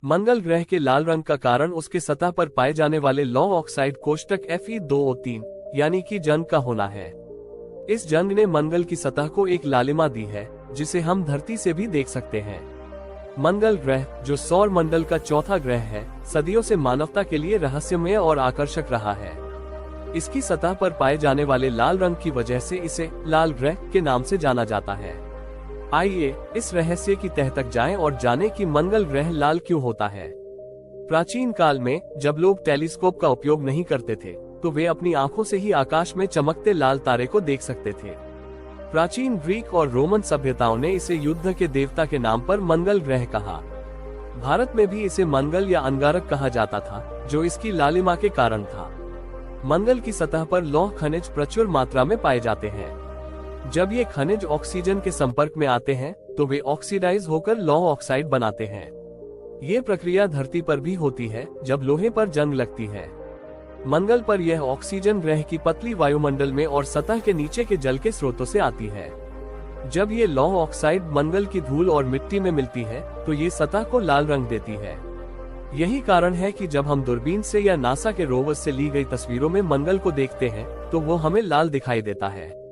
मंगल ग्रह के लाल रंग का कारण उसके सतह पर पाए जाने वाले लौह ऑक्साइड कोष्टक Fe2O3 यानी कि जंग का होना है। इस जंग ने मंगल की सतह को एक लालिमा दी है, जिसे हम धरती से भी देख सकते हैं। मंगल ग्रह, जो सौर मंडल का चौथा ग्रह है, सदियों से मानवता के लिए रहस्यमय और आकर्षक रहा है। इसकी सतह पर पाए जाने वाले लाल रंग की वजह से इसे लाल ग्रह के नाम से जाना जाता है। आइए इस रहस्य की तह तक जाएं और जानें कि मंगल ग्रह लाल क्यों होता है। प्राचीन काल में जब लोग टेलीस्कोप का उपयोग नहीं करते थे, तो वे अपनी आंखों से ही आकाश में चमकते लाल तारे को देख सकते थे। प्राचीन ग्रीक और रोमन सभ्यताओं ने इसे युद्ध के देवता के नाम पर मंगल ग्रह कहा। भारत में भी इसे मंगल या अंगारक कहा जाता था, जो इसकी लालिमा के कारण था। मंगल की सतह पर लौह खनिज प्रचुर मात्रा में पाए जाते हैं। जब ये खनिज ऑक्सीजन के संपर्क में आते हैं, तो वे ऑक्सीडाइज होकर लौह ऑक्साइड बनाते हैं। ये प्रक्रिया धरती पर भी होती है जब लोहे पर जंग लगती है। मंगल पर यह ऑक्सीजन ग्रह की पतली वायुमंडल में और सतह के नीचे के जल के स्रोतों से आती है। जब ये लौह ऑक्साइड मंगल की धूल और मिट्टी में मिलती है, तो ये सतह को लाल रंग देती है। यही कारण है कि जब हम दूरबीन से या नासा के रोवर से ली गई तस्वीरों में मंगल को देखते हैं, तो वो हमें लाल दिखाई देता है।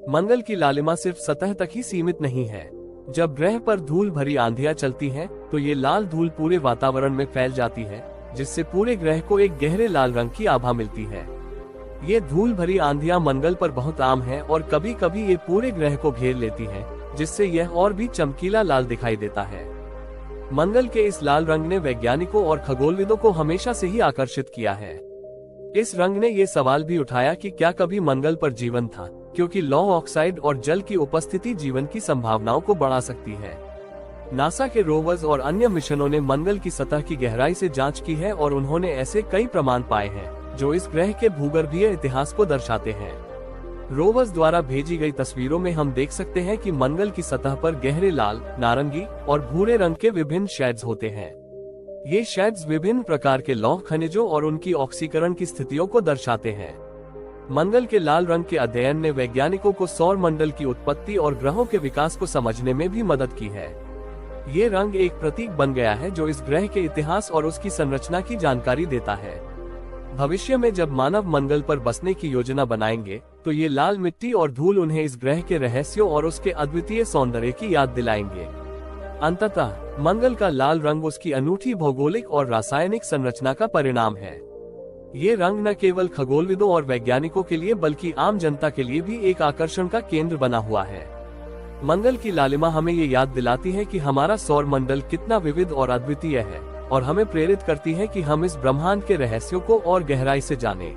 मंगल की लालिमा सिर्फ सतह तक ही सीमित नहीं है। जब ग्रह पर धूल भरी आंधियां चलती हैं, तो ये लाल धूल पूरे वातावरण में फैल जाती है, जिससे पूरे ग्रह को एक गहरे लाल रंग की आभा मिलती है। ये धूल भरी आंधियां मंगल पर बहुत आम है और कभी कभी ये पूरे ग्रह को घेर लेती है, जिससे यह और भी चमकीला लाल दिखाई देता है। मंगल के इस लाल रंग ने वैज्ञानिकों और खगोलविदों को हमेशा से ही आकर्षित किया है। इस रंग ने ये सवाल भी उठाया कि क्या कभी मंगल पर जीवन था, क्योंकि लौह ऑक्साइड और जल की उपस्थिति जीवन की संभावनाओं को बढ़ा सकती है। नासा के रोवर्स और अन्य मिशनों ने मंगल की सतह की गहराई से जांच की है और उन्होंने ऐसे कई प्रमाण पाए हैं जो इस ग्रह के भूगर्भीय इतिहास को दर्शाते हैं। रोवर्स द्वारा भेजी गई तस्वीरों में हम देख सकते हैं कि मंगल की सतह पर गहरे लाल, नारंगी और भूरे रंग के विभिन्न शेड्स होते हैं। ये शेड्स विभिन्न प्रकार के लौह खनिजों और उनकी ऑक्सीकरण की स्थितियों को दर्शाते हैं। मंगल के लाल रंग के अध्ययन ने वैज्ञानिकों को सौर मंडल की उत्पत्ति और ग्रहों के विकास को समझने में भी मदद की है। ये रंग एक प्रतीक बन गया है जो इस ग्रह के इतिहास और उसकी संरचना की जानकारी देता है। भविष्य में जब मानव मंगल पर बसने की योजना बनाएंगे, तो ये लाल मिट्टी और धूल उन्हें इस ग्रह के रहस्यों और उसके अद्वितीय सौंदर्य की याद दिलाएंगे। अंततः मंगल का लाल रंग उसकी अनूठी भौगोलिक और रासायनिक संरचना का परिणाम है। ये रंग न केवल खगोलविदों और वैज्ञानिकों के लिए बल्कि आम जनता के लिए भी एक आकर्षण का केंद्र बना हुआ है। मंगल की लालिमा हमें ये याद दिलाती है कि हमारा सौर मंडल कितना विविध और अद्वितीय है, और हमें प्रेरित करती है कि हम इस ब्रह्मांड के रहस्यों को और गहराई से जानें।